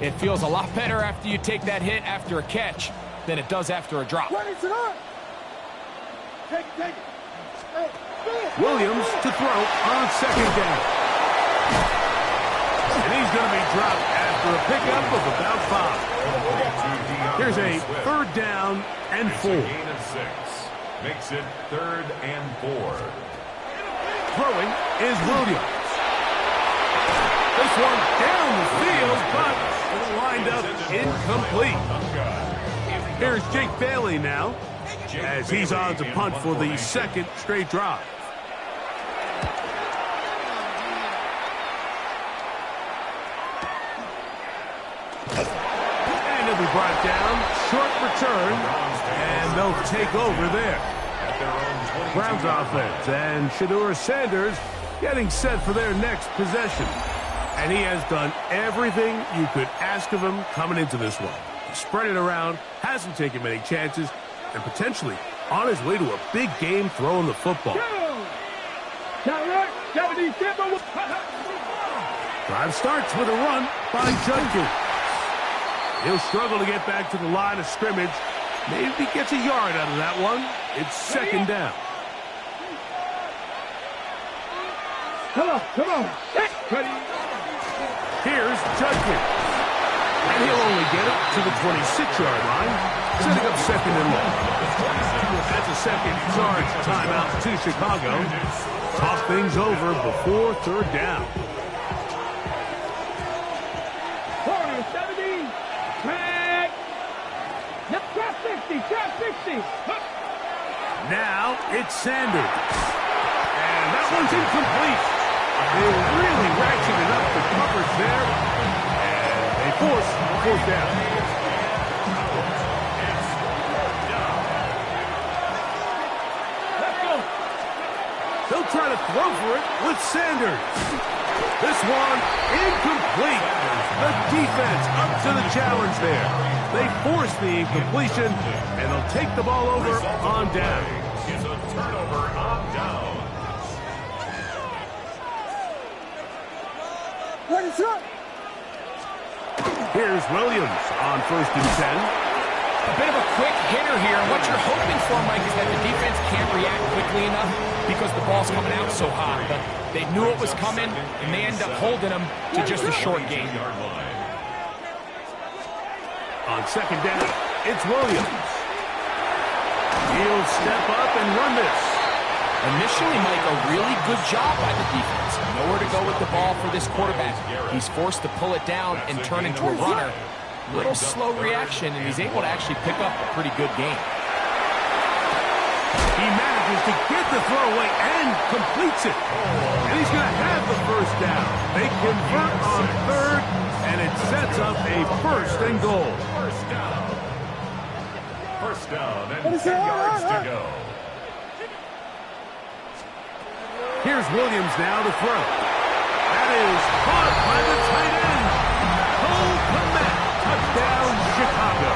It feels a lot better after you take that hit after a catch than it does after a drop. Take it. Williams to throw on second down. And he's going to be dropped after a pickup of about 5. Here's a 3rd down and 4. Gain of 6. Makes it 3rd and 4. Throwing is Williams. This one down the field, but it'll wind up incomplete. Here's Jake Bailey now, as he's on to punt for the 2nd straight drive. And he'll be brought down, short return, and they'll take over there. Browns offense, and Shedeur Sanders getting set for their next possession. And he has done everything you could ask of him coming into this one. He spread it around, hasn't taken many chances, and potentially on his way to a big game throwing the football. Drive starts with a run by Judkins. He'll struggle to get back to the line of scrimmage. Maybe gets a yard out of that one. It's 2nd down. Come on. Here's Judkins. And he'll only get it to the 26-yard line, setting up 2nd and long. That's a 2nd charge timeout to Chicago. Talk things over before 3rd down. 70. Tag. Trap 60. Now it's Sanders. And that one's incomplete. They really ratcheted up the coverage there. And they force 4th down. They'll try to throw for it with Sanders. This one incomplete. The defense up to the challenge there. They force the incompletion, and they'll take the ball over on down. It's a turnover on down. Here's Williams on 1st and 10. A bit of a quick hitter here. What you're hoping for, Mike, is that the defense can't react quickly enough because the ball's coming out so hot. But they knew it was coming, and they end up holding them to just a short gain. On 2nd down, it's Williams. He'll step up and run this. Initially, Mike, a really good job by the defense. Nowhere to go with the ball for this quarterback. He's forced to pull it down and turn into a runner. Little slow reaction, and he's able to actually pick up a pretty good game. He manages to get the throw away and completes it. And he's going to have the 1st down. They convert on 3rd, and it sets up a 1st and goal. First down and 10 yards to go. Here's Williams now to throw. That is caught by the tight end. Cole Kmet. Touchdown, Chicago.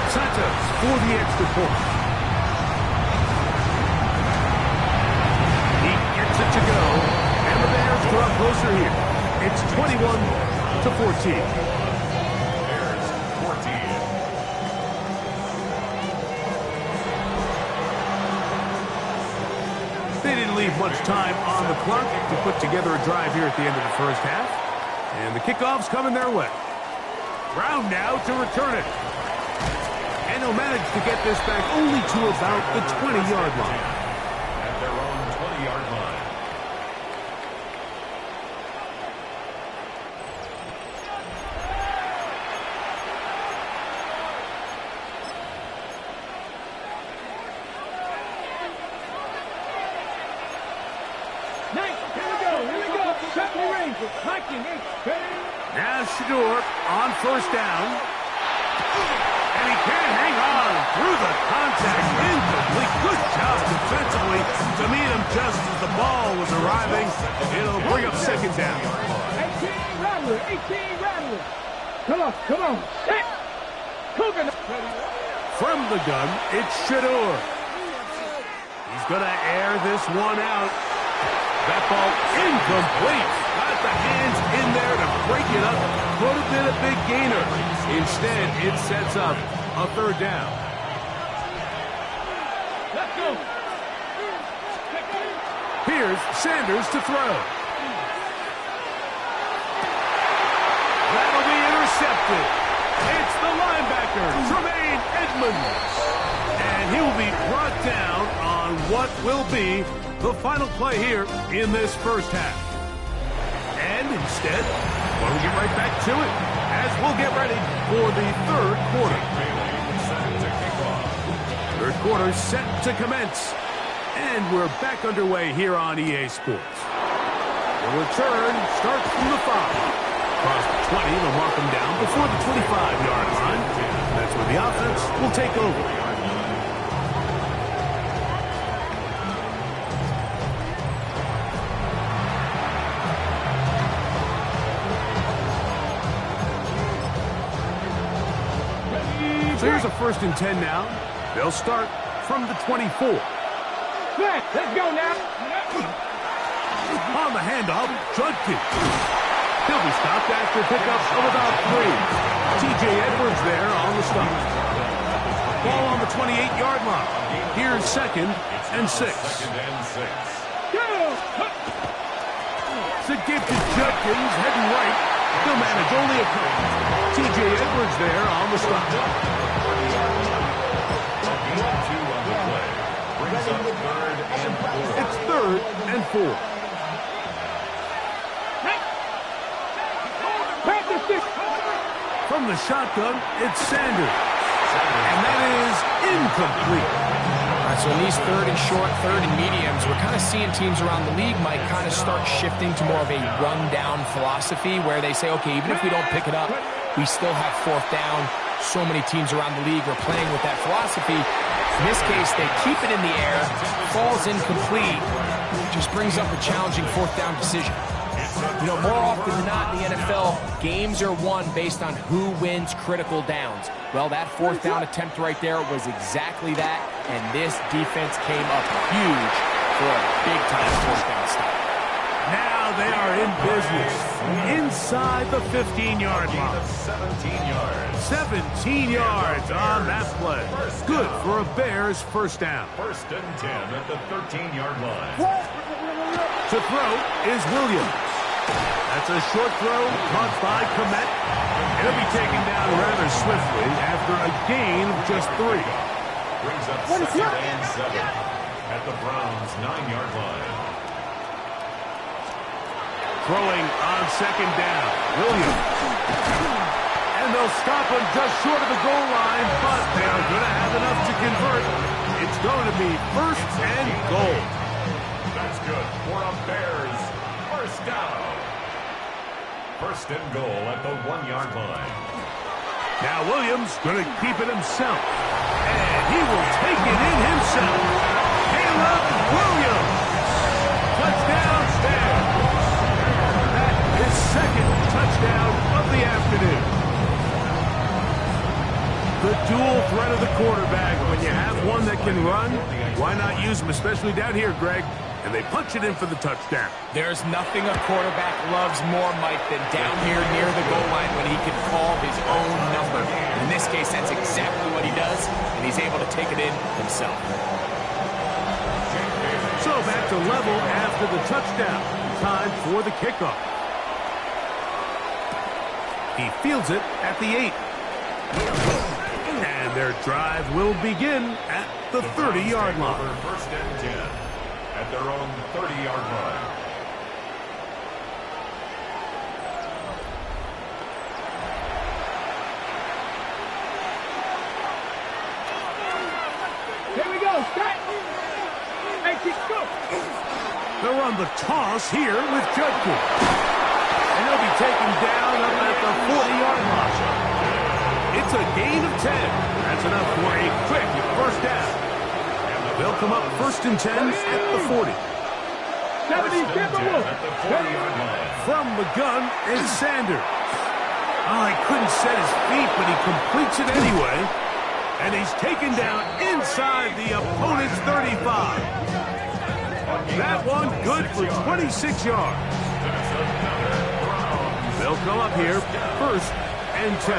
Santos for the extra point. He gets it to go. And the Bears draw closer here. It's 21-14. Bears 14. They didn't leave much time on the clock to put together a drive here at the end of the 1st half. And the kickoff's coming their way. Brown now to return it. And they'll manage to get this back only to about the 20-yard line. At their own 20-yard line. Now Shedeur on 1st down. And he can't hang on through the contact. Incomplete. Good job defensively to meet him just as the ball was arriving. It'll bring up 2nd down. 18 Rattler. Come on. From the gun, it's Shedeur. He's going to air this one out. That ball incomplete. Got the hands in there to break it up. Could have been a big gainer. Instead, it sets up a third down. Let's go. Here's Sanders to throw. That'll be intercepted. It's the linebacker, Tremaine Edmonds. And he will be brought down on what will be the final play here in this first half. And instead, we'll get right back to it as we'll get ready for the third quarter. Third quarter set to commence. And we're back underway here on EA Sports. The return starts from the 5. Across the 20, they'll mark them down before the 25-yard line. That's where the offense will take over. So here's a 1st and 10 now. They'll start from the 24. Let's go now. On the handoff, Judkins. He'll be stopped after a pickup of about 3. T.J. Edwards there on the stop. Ball on the 28-yard line. Here's 2nd and 6. It's a give to Judkins, heading right. He'll manage only a couple. T.J. Edwards there on the stop. It's 3rd and 4. From the shotgun, it's Sanders. And that is incomplete. All right, so in these 3rd and short, 3rd and mediums, we're kind of seeing teams around the league might kind of start shifting to more of a run-down philosophy where they say, okay, even if we don't pick it up, we still have 4th down. So many teams around the league are playing with that philosophy. In this case, they keep it in the air, falls incomplete, just brings up a challenging 4th down decision. You know, more often than not in the NFL, games are won based on who wins critical downs. Well, that 4th down attempt right there was exactly that, and this defense came up huge for a big-time 4th down stop. Now they are in business inside the 15-yard line. 17 yards on that play. Good for a Bears 1st down. 1st and 10 at the 13-yard line. To throw is Williams. That's a short throw caught by Komet. He'll be taken down rather swiftly after a gain of just 3. Brings up 2nd and 7 at the Browns' 9-yard line. Throwing on 2nd down, Williams. And they'll stop him just short of the goal line, but they are going to have enough to convert. It's going to be 1st and goal. That's good for a Bears 1st down. 1st and goal at the 1-yard line. Now Williams going to keep it himself. And he will take it in himself. Caleb Williams. Touchdown, Bears. That is 2nd touchdown of the afternoon. The dual threat of the quarterback. When you have one that can run, why not use him, especially down here, Greg? And they punch it in for the touchdown. There's nothing a quarterback loves more, Mike, than down here near the goal line when he can call his own number. In this case, that's exactly what he does, and he's able to take it in himself. So back to level after the touchdown. Time for the kickoff. He fields it at the 8. And their drive will begin at the 30-yard line. 1st and 10 at their own 30-yard line. Here we go. Start. Hey, keep go. They'll run the toss here with Judkins. And he'll be taken down up at the 40-yard line. It's a gain of 10. That's enough for a quick 1st down. They'll come up 1st and 10 at the 40. 70, From the gun, it's Sanders. Oh, he couldn't set his feet, but he completes it anyway. And he's taken down inside the opponent's 35. That one good for 26 yards. They'll come up here, 1st and 10.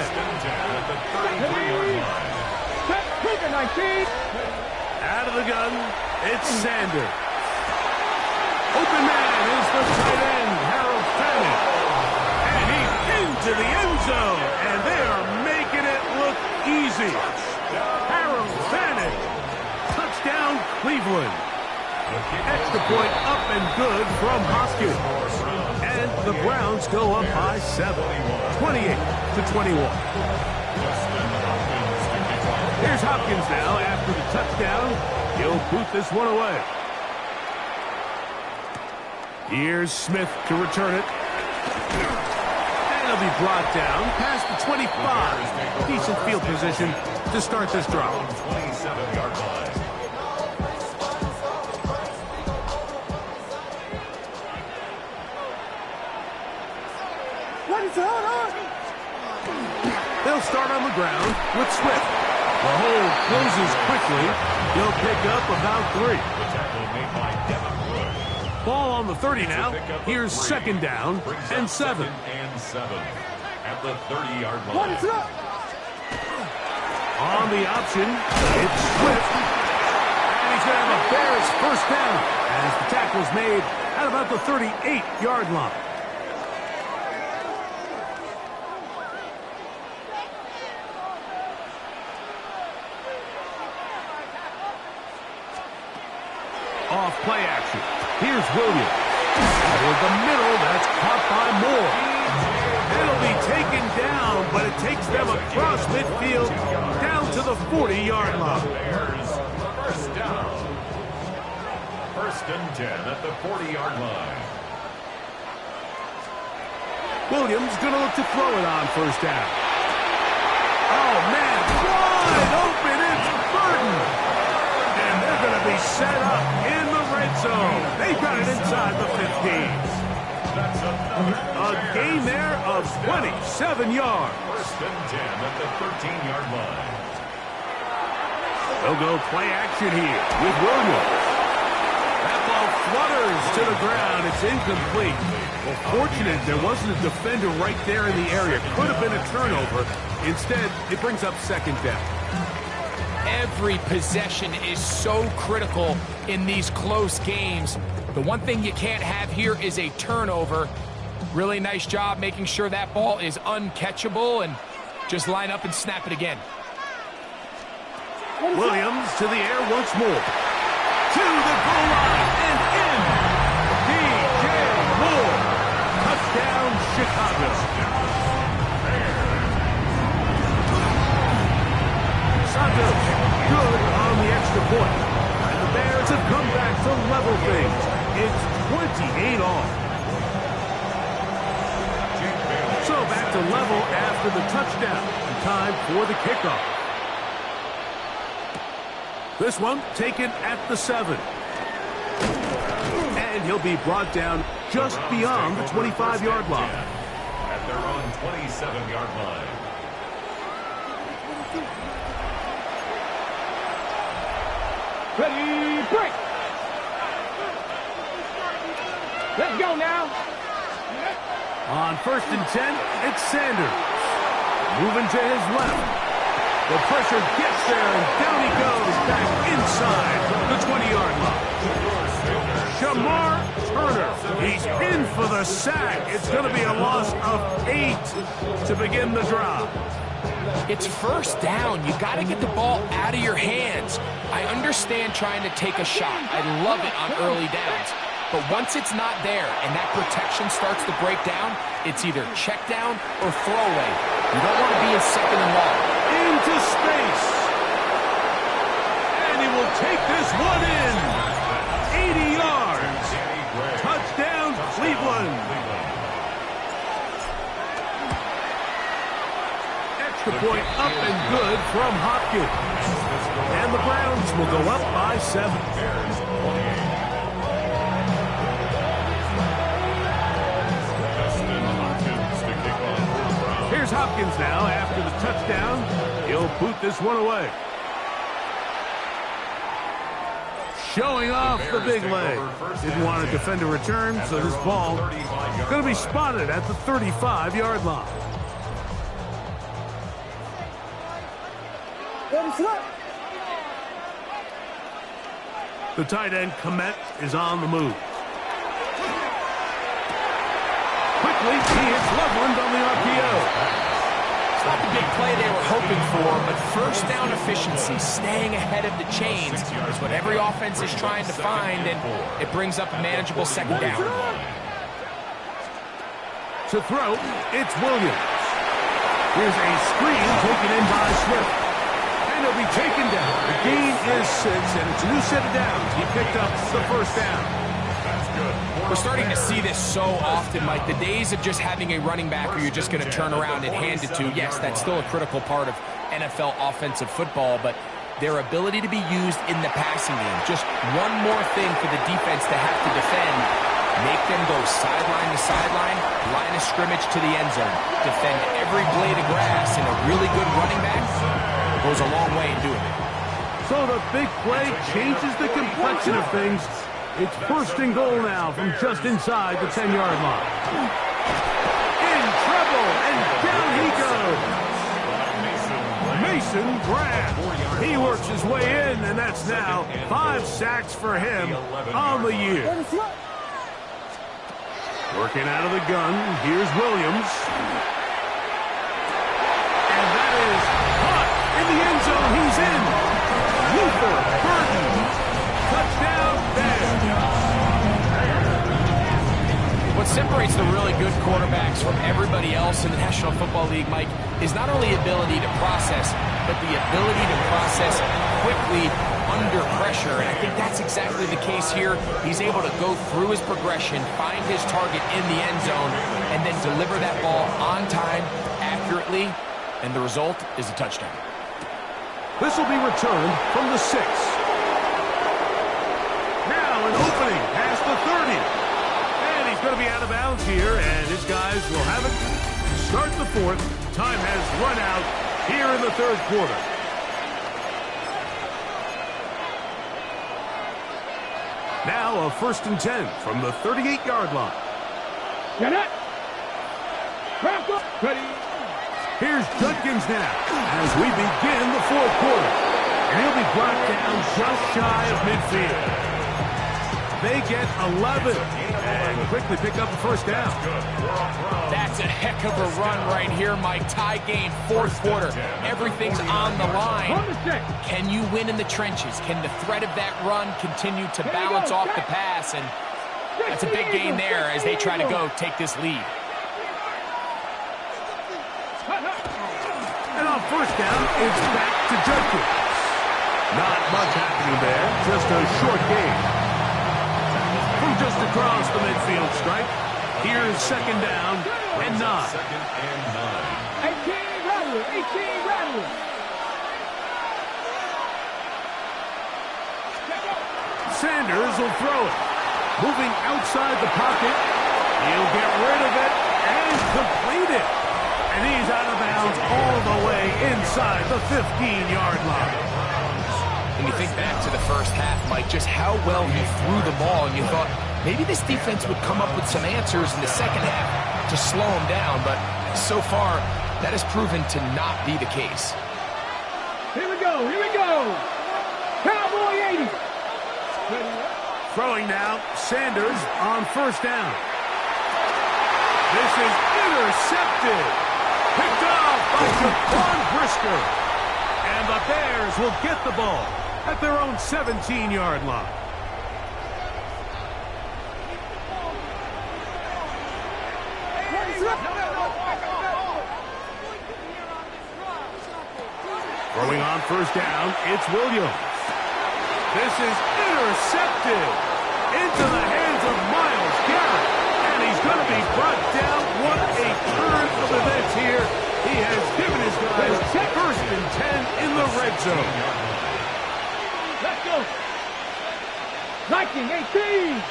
Out of the gun, it's Sanders. Open man is the tight end, Harold Fanning. And he's into the end zone, and they are making it look easy. Harold Fanning. Touchdown, Cleveland. Extra point up and good from Hopkins. And the Browns go up by 7, 28-21. Here's Hopkins now after the touchdown. He'll boot this one away. Here's Smith to return it. And he'll be brought down past the 25. Decent field position to start this drive. 27-yard line. They'll start on the ground with Swift. The hole closes quickly. He'll pick up about 3. Ball on the 30 now. Here's 2nd down and 7. At the 30-yard line. On the option, it's Swift. And he's going to have a Bears 1st down as the tackle's made at about the 38-yard line. Off play action. Here's Williams. Toward the middle, that's caught by Moore. It'll be taken down, but it takes them across midfield down to the 40-yard line. Bears 1st down. 1st and 10 at the 40-yard line. Williams going to look to throw it on 1st down. Oh, man, wide open. It's Burton. And they're going to be set up in the red zone. They've got it inside the 15. A gain there of 27 yards. 1st and 10 at the 13-yard line. They'll go play action here with Williams. That ball flutters to the ground. It's incomplete. Well, fortunate there wasn't a defender right there in the area. Could have been a turnover. Instead, it brings up 2nd down. Every possession is so critical in these close games. The one thing you can't have here is a turnover. Really nice job making sure that ball is uncatchable, and just line up and snap it again. Williams to the air once more. To the goal line and in. DJ Moore. Touchdown, Chicago. Santos good on the extra point. And the Bears have come back to level things. It's 28 all. So back to level after the touchdown. And time for the kickoff. This one taken at the 7. And he'll be brought down just beyond the 25-yard line. At their own 27-yard line. Ready, break. Let's go now. On 1st and 10, it's Sanders. Moving to his left. The pressure gets there, and down he goes back inside the 20-yard line. Shamar Turner, he's in for the sack. It's going to be a loss of 8 to begin the drive. It's 1st down. You got to get the ball out of your hands. I understand trying to take a shot. I love it on early downs. But once it's not there and that protection starts to break down, it's either check down or throwaway. You don't want to be in 2nd and long. Into space. And he will take this one in. 80 yards. Touchdown, Cleveland. Extra point up and good from Hopkins. And the Browns will go up by 7. Here's Hopkins now after the touchdown. He'll boot this one away. showing off the big leg. Didn't want to defend a return, so this ball is going to be spotted at the 35-yard line. The tight end, Komet, is on the move. Quickly, he hits Loveland on the RPO. It's not the big play they were hoping for, but first down efficiency, staying ahead of the chains, is what every offense is trying to find, and it brings up a manageable second down. To throw, it's Williams. Here's a screen taken in by Swift. And he'll be taken down. The gain is 6, and it's a new set of downs. He picked up the first down. We're starting to see this so often, Mike. The days of just having a running back who you're just going to turn around and hand it to, yes, that's still a critical part of NFL offensive football, but their ability to be used in the passing game, just one more thing for the defense to have to defend, make them go sideline to sideline, line of scrimmage to the end zone, defend every blade of grass, and a really good running back goes a long way in doing it. So the big play changes the complexion of things. It's first and goal now from just inside the 10-yard line. In trouble, and down he goes. Mason Graham. He works his way in, and that's now 5 sacks for him on the year. Working out of the gun, here's Williams. And that is caught in the end zone. He's in. Luther Burton. Touchdown, there. What separates the really good quarterbacks from everybody else in the National Football League, Mike, is not only ability to process, but the ability to process quickly under pressure. And I think that's exactly the case here. He's able to go through his progression, find his target in the end zone, and then deliver that ball on time, accurately, and the result is a touchdown. This will be returned from the 6. An opening past the 30. And he's going to be out of bounds here, and his guys will have it. Start the 4th. Time has run out here in the 3rd quarter. Now a 1st and 10 from the 38-yard line. Get it. Ready. Here's Judkins now as we begin the 4th quarter. And he'll be brought down just shy of midfield. They get 11 and quickly pick up the first down. That's a heck of a run right here, Mike. Tie game, 4th quarter. Everything's on the line. Can you win in the trenches? Can the threat of that run continue to balance off the pass? And that's a big gain there as they try to go take this lead. And on first down, it's back to Judkins. Not much happening there, just a short gain. From just across the midfield stripe, here's 2nd down and 9. 18 Rattler. Sanders will throw it. Moving outside the pocket. He'll get rid of it and complete it. And he's out of bounds all the way inside the 15-yard line. When you think back to the first half, Mike, just how well he threw the ball, and you thought maybe this defense would come up with some answers in the second half to slow him down, but so far, that has proven to not be the case. Here we go. Cowboy 80. Throwing now, Sanders on first down. This is intercepted. Picked off by Jaquan Brisker. And the Bears will get the ball at their own 17-yard line. Throwing on first down, it's Williams. This is intercepted into the hands of Myles Garrett. And he's going to be brought down. What a turn of events here. He has given his guys 1st and 10 in the red zone. Let's go. Viking 18.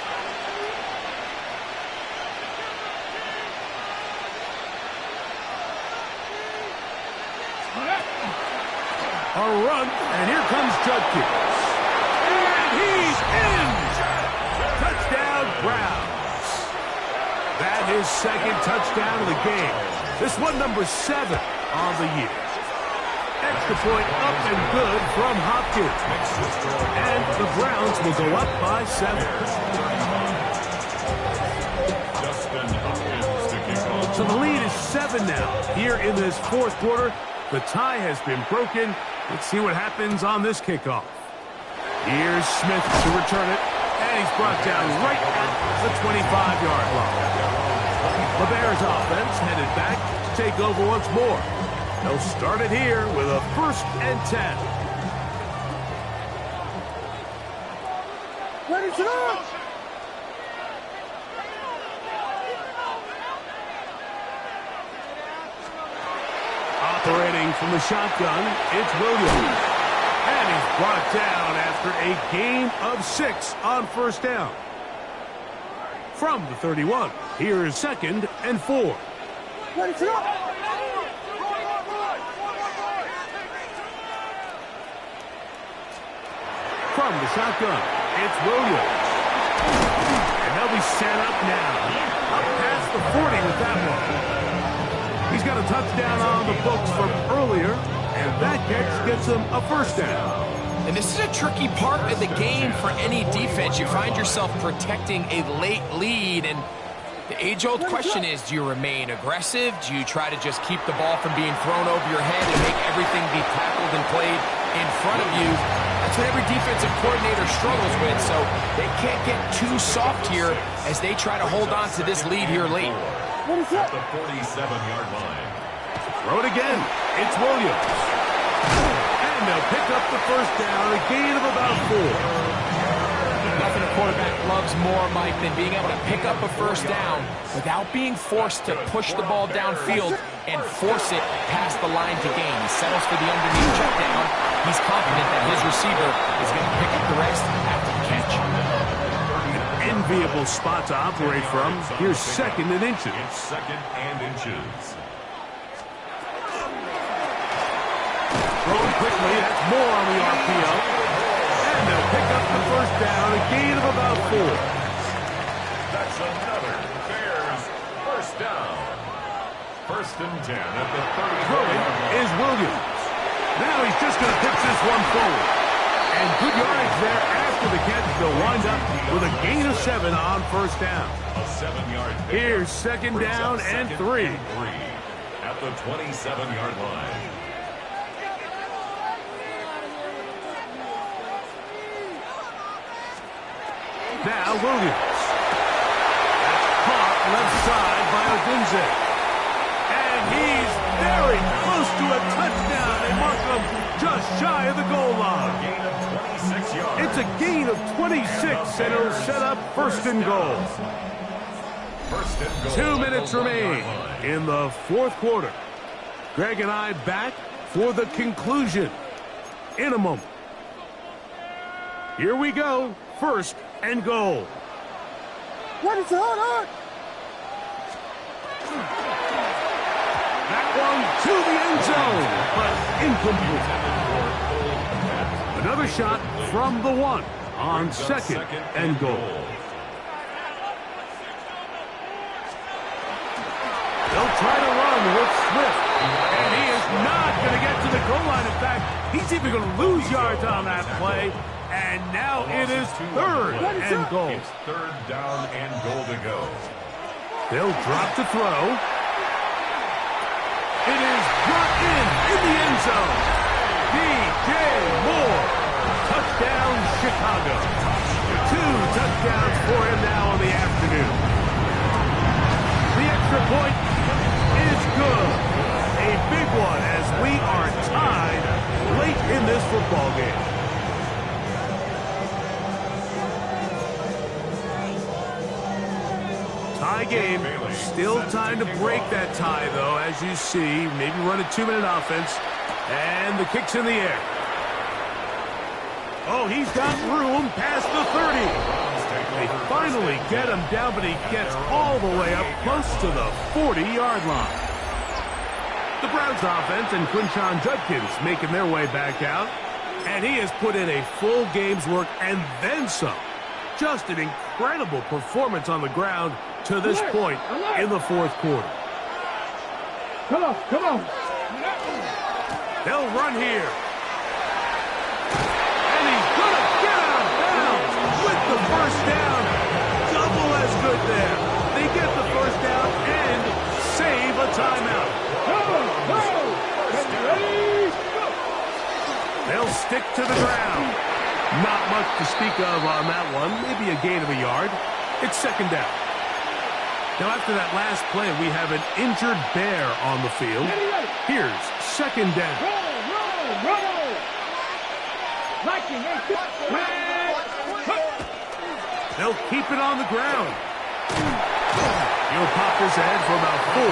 A run, and here comes Judkins. And he He's in! Touchdown, Browns. That is second touchdown of the game. This one number 7 on the year. Extra point up and good from Hopkins. And the Browns will go up by 7. So the lead is 7 now. Here in this fourth quarter, the tie has been broken. Let's see what happens on this kickoff. Here's Smith to return it. And he's brought down right at the 25-yard line. The Bears offense headed back to take over once more. They'll start it here with a 1st and 10. Ready to go! Operating from the shotgun, it's Williams. And he's brought down after a gain of 6 on 1st down. From the 31, here's 2nd and 4. Ready to go! From the shotgun, it's Williams. And they'll be set up now. Up past the 40 with that one. He's got a touchdown on the books from earlier, and that catch gets him a 1st down. And this is a tricky part of the game for any defense. You find yourself protecting a late lead, and the age-old question is, do you remain aggressive? Do you try to just keep the ball from being thrown over your head and make everything be tackled and played in front of you? That's what every defensive coordinator struggles with, so they can't get too soft here as they try to hold on to this lead here late. At the 47-yard line. Throw it again. It's Williams. And they'll pick up the 1st down, a gain of about 4. Nothing a quarterback loves more, Mike, than being able to pick up a 1st down without being forced to push the ball downfield and force it past the line to gain. He settles for the underneath check down. He's confident that his receiver is going to pick up the rest after the catch. An enviable spot to operate from. Here's 2nd and inches. It's 2nd and inches. Thrown quickly, that's more on the RPO. And they'll pick up the 1st down, a gain of about 4. That's another Bears 1st down. 1st and 10 at the 30. Throwing is Williams. Now he's just going to pitch this one forward. And good yardage there after the catch. They'll wind up with a gain of 7 on 1st down. A 7-yard pick. Here's 2nd down and 3. At the 27-yard line. Now Williams. That's caught left side by Odunze. And he's very close to a touchdown. They mark him just shy of the goal line. Gain of 26 yards. It's a gain of 26, and it'll set up 1st and goal. 1st and goal. 2 minutes remain in the 4th quarter. Greg and I back for the conclusion in a moment. Here we go. 1st and goal. Ready to hold on! That one to the end zone, but incomplete. Another shot from the 1 on 2nd and goal. They'll try to run with Swift, and he is not going to get to the goal line. In fact, he's even going to lose yards on that play. And now it is 3rd and goal. It's 3rd down and goal to go. They'll drop to throw. It is brought in the end zone. DJ Moore. Touchdown, Chicago. 2 touchdowns for him now in the afternoon. The extra point is good. A big one as we are tied late in this football game. Tie game. Still time to break that tie, though, as you see. Maybe run a 2-minute offense. And the kick's in the air. Oh, he's got room past the 30. They finally get him down, but he gets all the way up close to the 40-yard line. The Browns offense and Quinshon Judkins making their way back out. And he has put in a full game's work and then some. Just an incredible performance on the ground to this point in the fourth quarter. Come on, come on. They'll run here. And he's going to get out of bounds with the first down. Double as good there. They get the first down and save a timeout. They'll stick to the ground. Not much to speak of on that one. Maybe a gain of a yard. It's second down. Now, after that last play, we have an injured bear on the field. Here's second down. They'll keep it on the ground. He'll pop his head for about 4,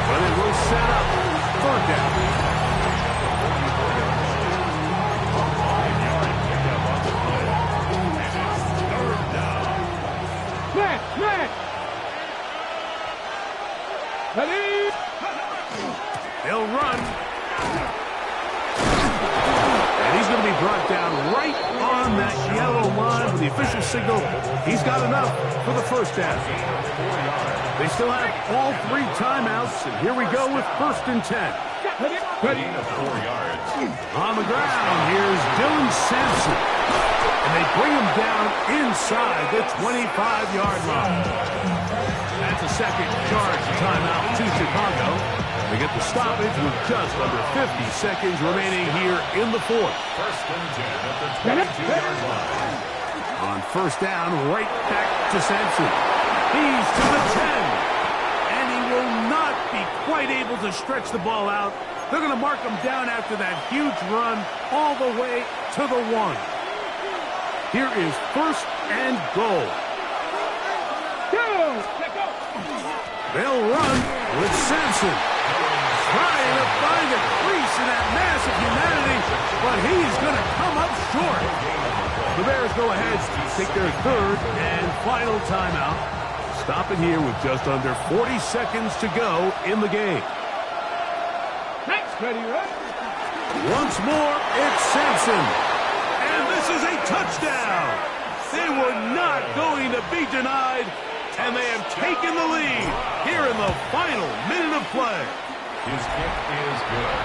but it will set up third down. They'll run. And he's going to be brought down right on that yellow line with the official signal. He's got enough for the first down. They still have all 3 timeouts, and here we go with first and 10. Ready to 4 yards. On the ground, here's Dylan Sampson. And they bring him down inside the 25-yard line. That's a second charge timeout to Chicago. They get the stoppage with just under 50 seconds remaining here in the fourth. First and 10 at the 22-yard line. On first down, right back to Sampson. He's to the 10. And he will not be quite able to stretch the ball out. They're going to mark him down after that huge run all the way to the 1. Here is first and goal. They'll run with Sampson. Trying to find a crease in that mass of humanity, but he's going to come up short. The Bears go ahead to take their third and final timeout. Stop it here with just under 40 seconds to go in the game. Once more, it's Sampson. And this is a touchdown. They were not going to be denied, and they have taken the lead here in the final minute of play. His kick is good.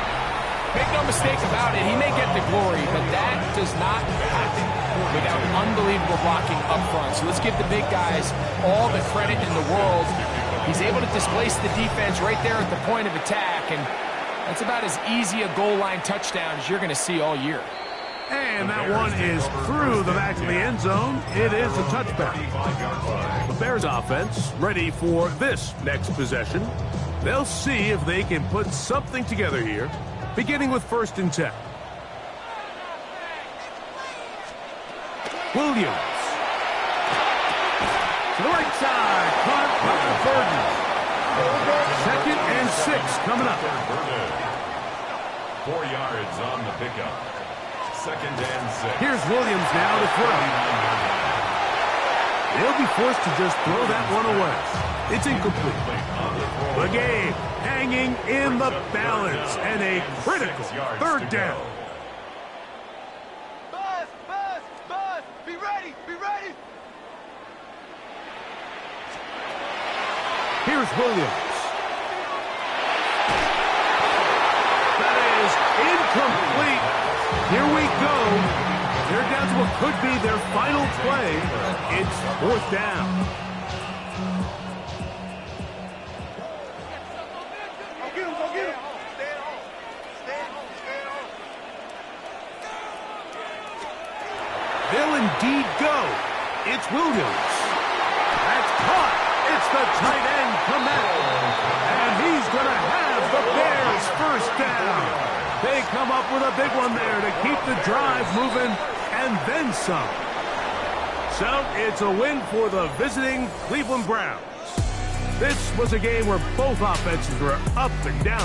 Make no mistake about it, he may get the glory, but that does not happen without unbelievable blocking up front. So let's give the big guys all the credit in the world. He's able to displace the defense right there at the point of attack, and that's about as easy a goal line touchdown as you're going to see all year. And that one is through the back of the end zone. It is a touchback. The Bears offense ready for this next possession. They'll see if they can put something together here, beginning with first and 10. Williams. To the right side. Caught by Burden. Second and 6 coming up. 4 yards on the pickup. Second and 6. Here's Williams now to throw. They'll be forced to just throw that one away. It's incomplete. The game hanging in the balance and a critical third down. Buzz, be ready, be ready. Here's Williams. That is incomplete. Here we go. They're down to what could be their final play. It's fourth down. They'll indeed go. It's Williams. That's caught. It's the tight end, Komet. And he's going to have the Bears first down. They come up with a big one there to keep the drive moving and then some. So it's a win for the visiting Cleveland Browns. This was a game where both offenses were up and down.